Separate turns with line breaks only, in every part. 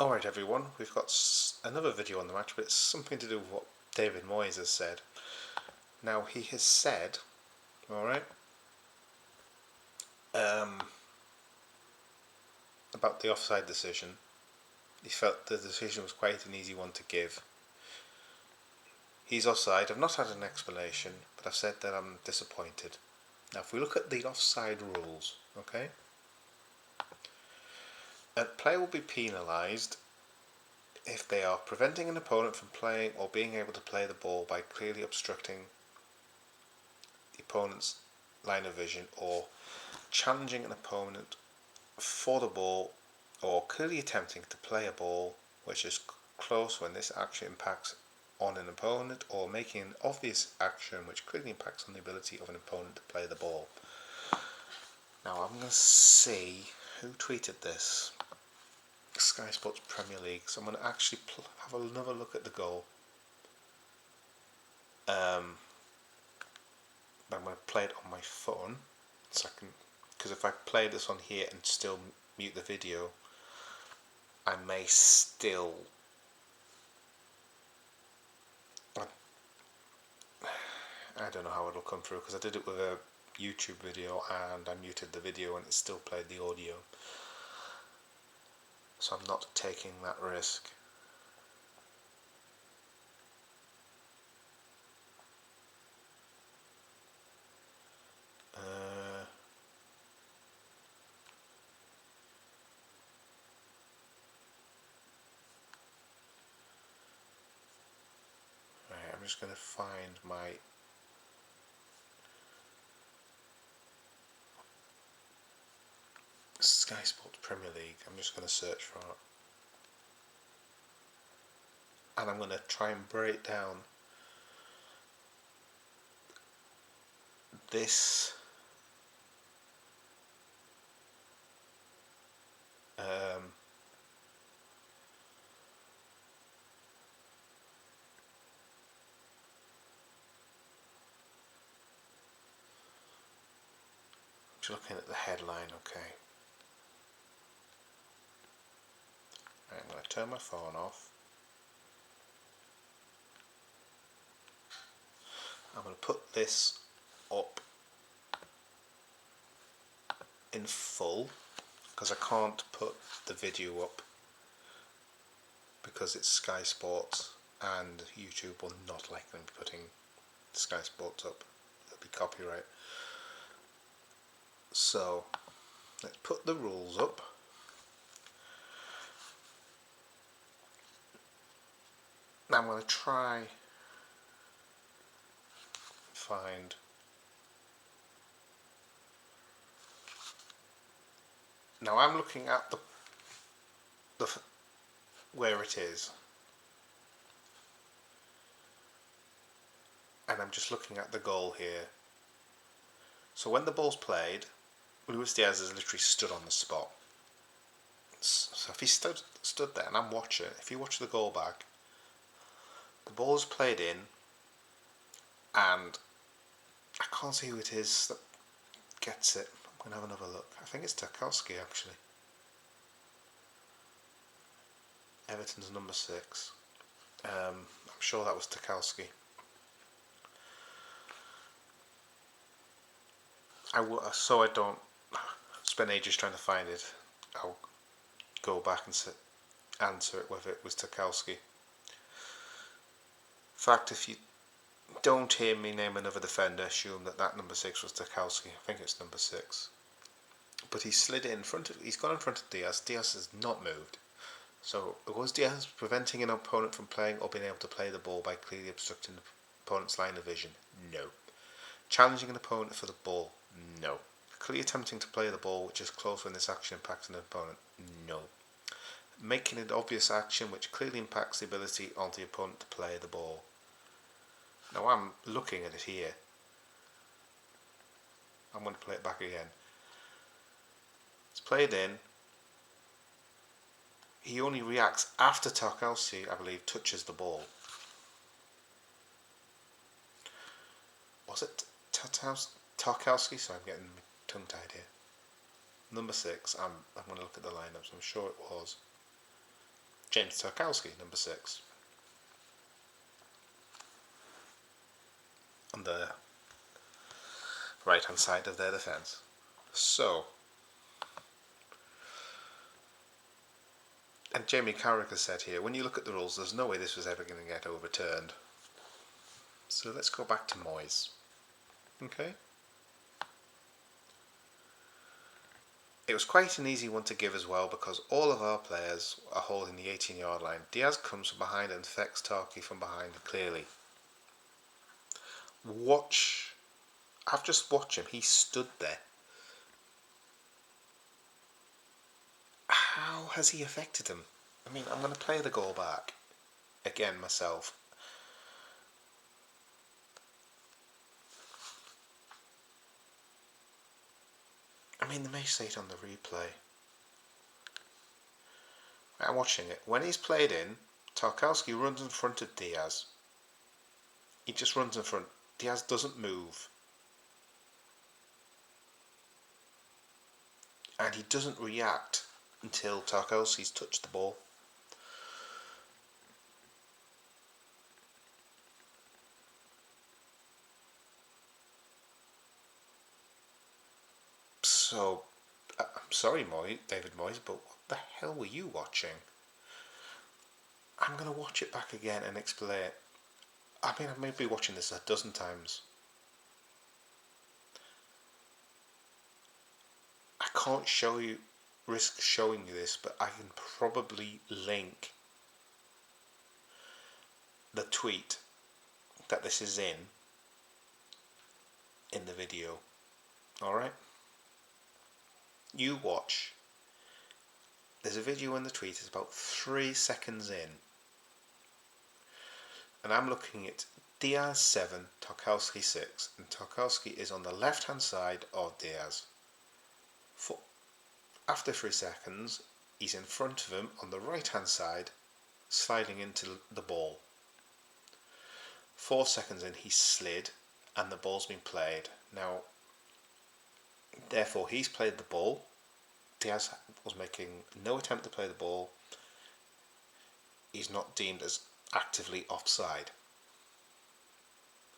Alright everyone, we've got another video on the match, but it's something to do with what David Moyes has said. Now he has said, alright, about the offside decision. He felt the decision was quite an easy one to give. He's offside. I've not had an explanation, but I've said that I'm disappointed. Now if we look at the offside rules, okay, a player will be penalised if they are preventing an opponent from playing or being able to play the ball by clearly obstructing the opponent's line of vision, or challenging an opponent for the ball, or clearly attempting to play a ball which is close when this action impacts on an opponent, or making an obvious action which clearly impacts on the ability of an opponent to play the ball. Now I'm going to see who tweeted this. Sky Sports Premier League. So I'm going to actually have another look at the goal. I'm going to play it on my phone, so I can, because if I play this on here and still mute the video, I may still I don't know how it'll come through, because I did it with a YouTube video and I muted the video and it still played the audio, so I'm not taking that risk. Right, I'm just going to find my Sky Sports Premier League. I'm just going to search for it, and I'm going to try and break down this just looking at the headline. Okay, right, I'm going to turn my phone off. I'm going to put this up in full, because I can't put the video up because it's Sky Sports and YouTube will not like them putting Sky Sports up. It'll be copyright. So let's put the rules up. Now I'm going to try find now I'm looking at the where it is, and I'm just looking at the goal here. So when the ball's played, Luis Diaz has literally stood on the spot. So if he stood there, and I'm watching, if you watch the goal back, the ball's played in, and I can't see who it is that gets it. I'm going to have another look. I think it's Tarkowski, actually. Everton's number 6. I'm sure that was Tarkowski. So I don't spend ages trying to find it, I'll go back and answer it whether it was Tarkowski. In fact, if you don't hear me name another defender, assume that number 6 was Tarkowski. I think it's number 6. But he slid in front of, he's gone in front of Diaz. Diaz has not moved. So was Diaz preventing an opponent from playing or being able to play the ball by clearly obstructing the opponent's line of vision? No. Challenging an opponent for the ball? No. Clearly attempting to play the ball which is close when this action impacts an opponent? No. Making an obvious action which clearly impacts the ability of the opponent to play the ball? Now I'm looking at it here. I'm going to play it back again. It's played in. He only reacts after Tarkowski, I believe, touches the ball. Was it Tarkowski? So I'm getting tongue-tied here. Number 6. I'm going to look at the lineups. I'm sure it was. James Tarkowski, number 6. On the right hand side of their defence. So, and Jamie Carragher said here, when you look at the rules, there's no way this was ever going to get overturned. So let's go back to Moyes. Okay? It was quite an easy one to give as well because all of our players are holding the 18-yard line. Diaz comes from behind and affects Tarky from behind clearly. I've just watched him. He stood there. How has he affected him? I mean, I'm going to play the goal back again myself. I mean, they may say it on the replay. I'm watching it. When he's played in, Tarkowski runs in front of Diaz. He just runs in front. Diaz doesn't move. And he doesn't react until Tarkowski's touched the ball. So, I'm sorry, David Moyes, but what the hell were you watching? I'm going to watch it back again and explain. I mean, I may be watching this a dozen times. I can't risk showing you this, but I can probably link the tweet that this is in the video. Alright? You watch. There's a video in the tweet, it's about 3 seconds in. And I'm looking at Diaz 7, Tarkowski 6, and Tarkowski is on the left hand side of Diaz. After 3 seconds, he's in front of him on the right hand side, sliding into the ball. 4 seconds in, he slid, and the ball's been played. Now, therefore, he's played the ball. Diaz was making no attempt to play the ball. He's not deemed as actively offside.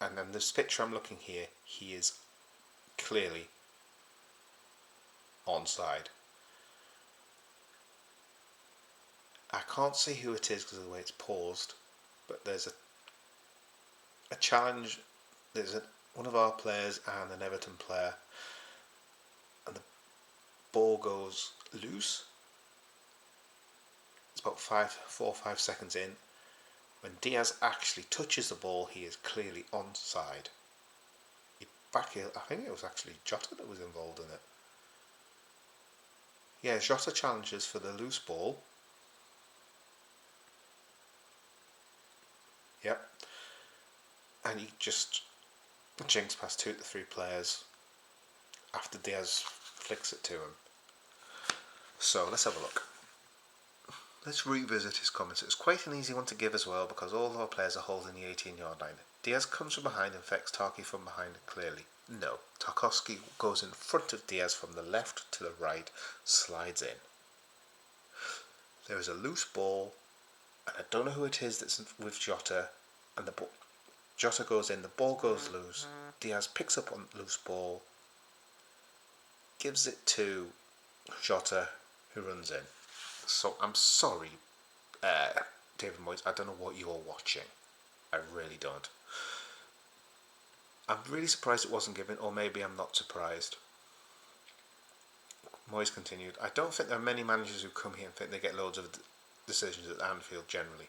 And then this picture I'm looking here, he is clearly onside. I can't see who it is because of the way it's paused, but there's a challenge. There's one of our players and an Everton player, and the ball goes loose. It's about 4 or 5 seconds in. When Diaz actually touches the ball, he is clearly onside. I think it was actually Jota that was involved in it. Yeah, Jota challenges for the loose ball. Yep. And he just jinks past 2 to 3 players after Diaz flicks it to him. So let's have a look. Let's revisit his comments. It's quite an easy one to give as well because all of our players are holding the 18-yard line. Diaz comes from behind and affects Tarky from behind clearly. No, Tarkowski goes in front of Diaz from the left to the right, slides in. There is a loose ball, and I don't know who it is that's with Jota, and Jota goes in, the ball goes loose, Diaz picks up on loose ball, gives it to Jota, who runs in. So I'm sorry, David Moyes, I don't know what you're watching. I really don't. I'm really surprised it wasn't given, or maybe I'm not surprised. Moyes continued, I don't think there are many managers who come here and think they get loads of decisions at Anfield generally.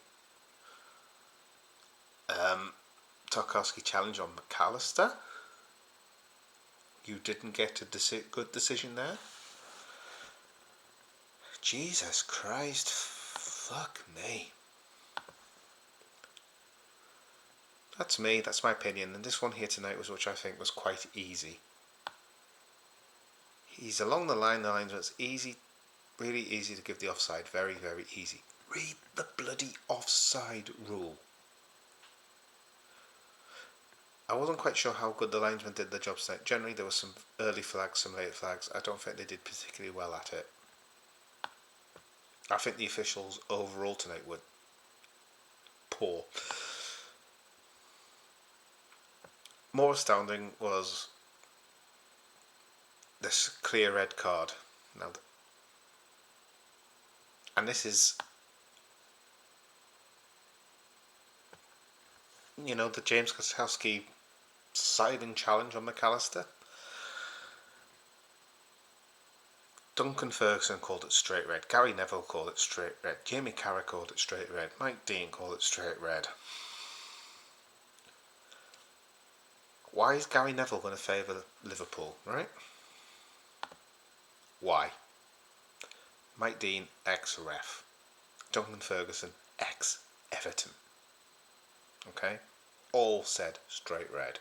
Tarkowski challenge on McAllister. You didn't get a good decision there? Jesus Christ, fuck me. That's me, that's my opinion, and this one here tonight was which I think was quite easy. He's along the line where it's easy, really easy to give the offside, very, very easy. Read the bloody offside rule. I wasn't quite sure how good the linesmen did their job tonight. Generally there were some early flags, some late flags. I don't think they did particularly well at it. I think the officials overall tonight were poor. More astounding was this clear red card. Now, and this is, the James Gosowski siding challenge on McAllister. Duncan Ferguson called it straight red. Gary Neville called it straight red. Jamie Carragher called it straight red. Mike Dean called it straight red. Why is Gary Neville going to favour Liverpool, right? Why? Mike Dean, ex-ref. Duncan Ferguson, ex-Everton. Okay? All said straight red.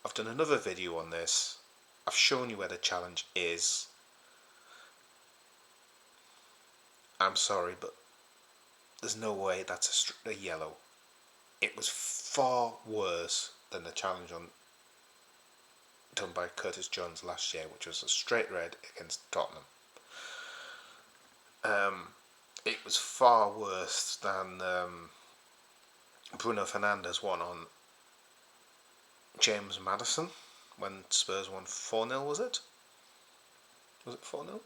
I've done another video on this. I've shown you where the challenge is. I'm sorry, but there's no way that's a yellow. It was far worse than the challenge done by Curtis Jones last year, which was a straight red against Tottenham. It was far worse than Bruno Fernandes one on James Maddison when Spurs won 4-0, was it? Was it 4-0?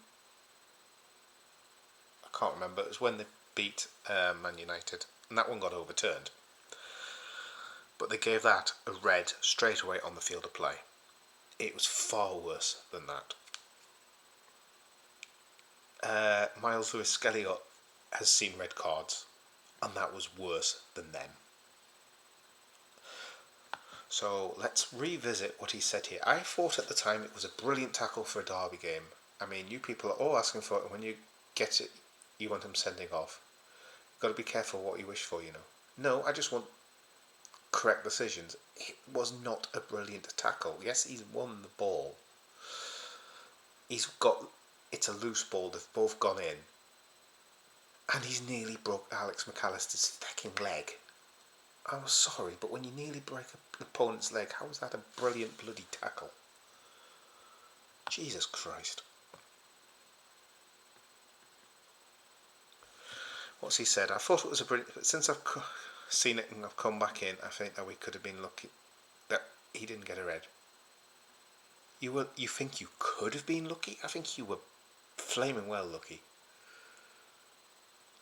I can't remember. It was when they beat Man United, and that one got overturned. But they gave that a red straight away on the field of play. It was far worse than that. Miles Lewis-Skelly has seen red cards, and that was worse than them. So let's revisit what he said here. I thought at the time it was a brilliant tackle for a derby game. I mean, you people are all asking for it, and when you get it, you want him sending off. You've got to be careful what you wish for, No, I just want correct decisions. It was not a brilliant tackle. Yes, he's won the ball. It's a loose ball. They've both gone in. And he's nearly broke Alex McAllister's fucking leg. I'm sorry, but when you nearly break an opponent's leg, how is that a brilliant bloody tackle? Jesus Christ. What's he said? I thought it was a brilliant... But since I've seen it and I've come back in, I think that we could have been lucky that he didn't get a red. You think you could have been lucky? I think you were flaming well lucky.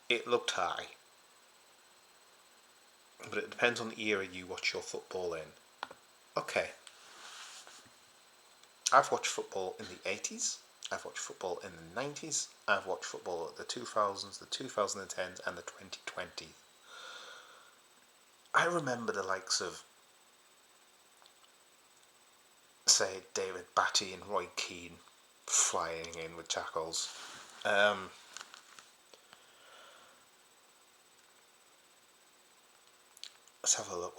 It looked high. But it depends on the era you watch your football in. Okay. I've watched football in the 80s. I've watched football in the 90s. I've watched football at the 2000s, the 2010s, and the 2020s. I remember the likes of, say, David Batty and Roy Keane flying in with tackles. Let's have a look.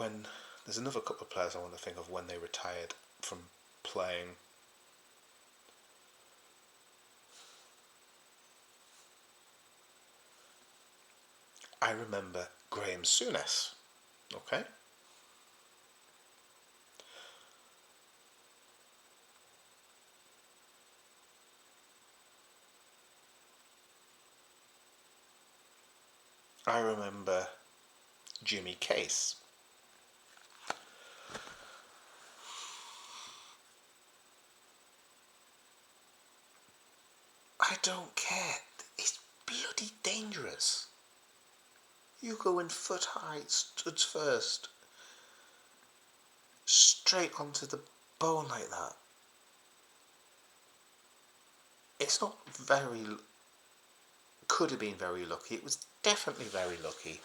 There's another couple of players I want to think of when they retired from playing. I remember Graham Souness. Okay. I remember Jimmy Case. I don't care. It's bloody dangerous. You go in foot high, studs first, straight onto the bone like that. It's not very... Could have been very lucky. It was definitely very lucky.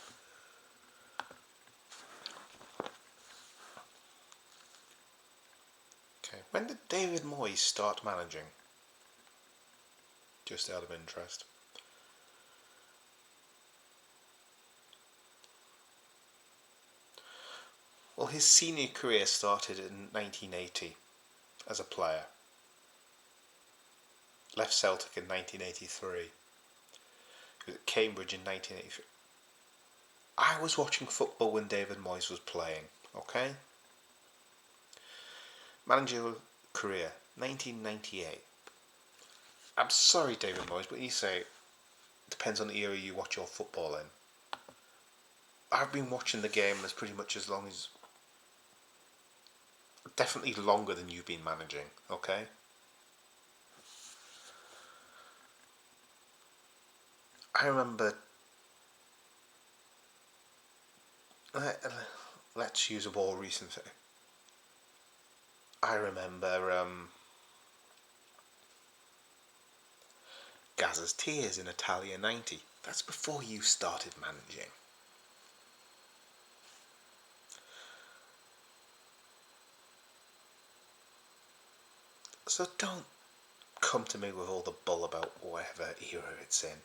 Okay, when did David Moyes start managing? Just out of interest. Well, his senior career started in 1980 as a player. Left Celtic in 1983. He was at Cambridge in 1983. I was watching football when David Moyes was playing, okay? Managerial career, 1998. I'm sorry, David Moyes, but you say depends on the era you watch your football in. I've been watching the game as pretty much as long as, definitely longer than you've been managing, okay? I remember, let's use a more recent thing. I remember Gazza's Tears in Italia 90. That's before you started managing. So don't come to me with all the bull about whatever era it's in.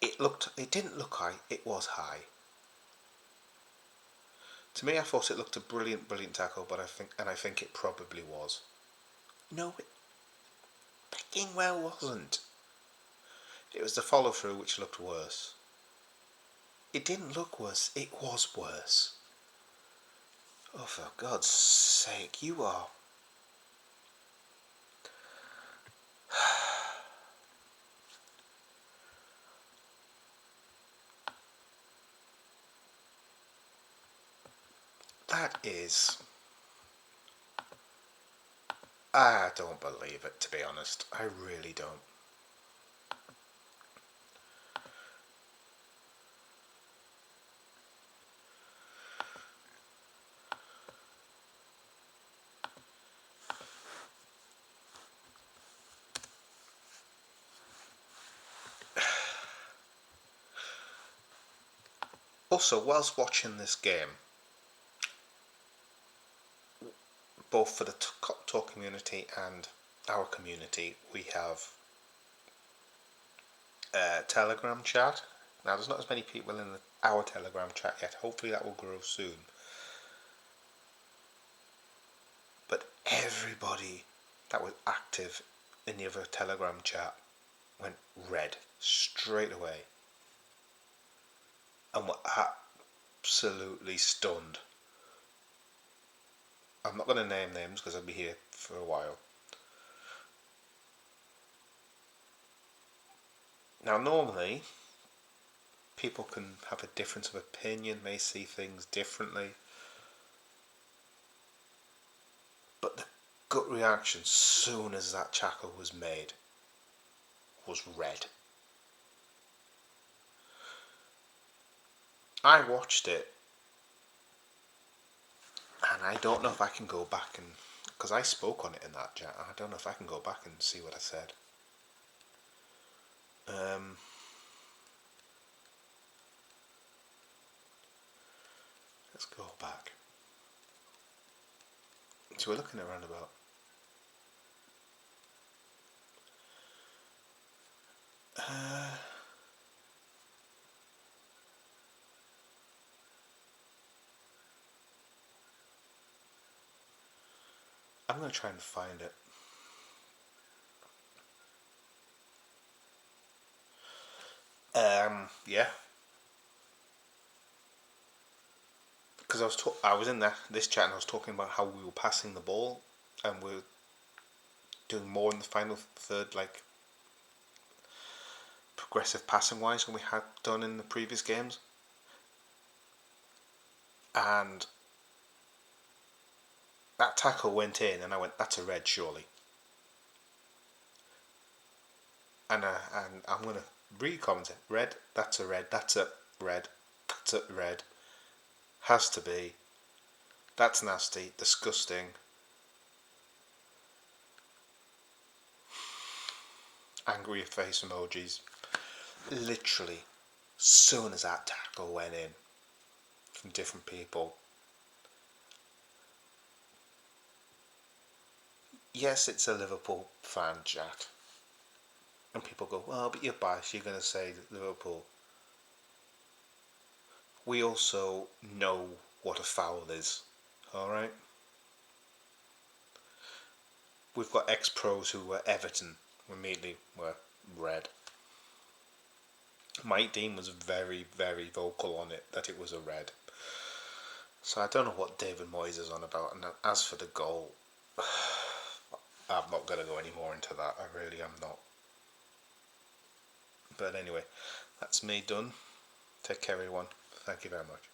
It didn't look high, it was high. To me, I thought it looked a brilliant tackle, but I think it probably was. No, it fucking well wasn't. It was the follow through which looked worse. It didn't look worse, it was worse. Oh, for God's sake, you are. That is. I don't believe it, to be honest. I really don't. Also, whilst watching this game, both for the talk community and our community, we have a Telegram chat. Now, there's not as many people in our Telegram chat yet. Hopefully that will grow soon. But everybody that was active in the other Telegram chat went red straight away and were absolutely stunned. I'm not going to name names because I'll be here for a while. Now, normally, people can have a difference of opinion, may see things differently, but the gut reaction soon as that tackle was made was red. I watched it, and I don't know if I can go back and, because I spoke on it in that chat, I don't know if I can go back and see what I said. Let's go back. So we're looking around about. I'm going to try and find it. Yeah. Because I was in this chat and I was talking about how we were passing the ball and we're doing more in the final third, like progressive passing wise than we had done in the previous games. And that tackle went in and I went, that's a red surely. And I'm going to re-comment it. Red, that's a red, that's a red, that's a red. Has to be. That's nasty, disgusting. Angry face emojis. Literally, soon as that tackle went in from different people. Yes, it's a Liverpool fan chat. And people go, well, but you're biased, you're going to say Liverpool. We also know what a foul is, alright? We've got ex-pros who were Everton, who immediately were red. Mike Dean was very, very vocal on it, that it was a red. So I don't know what David Moyes is on about. And as for the goal, I'm not going to go any more into that. I really am not. But anyway, that's me done. Take care, everyone. Thank you very much.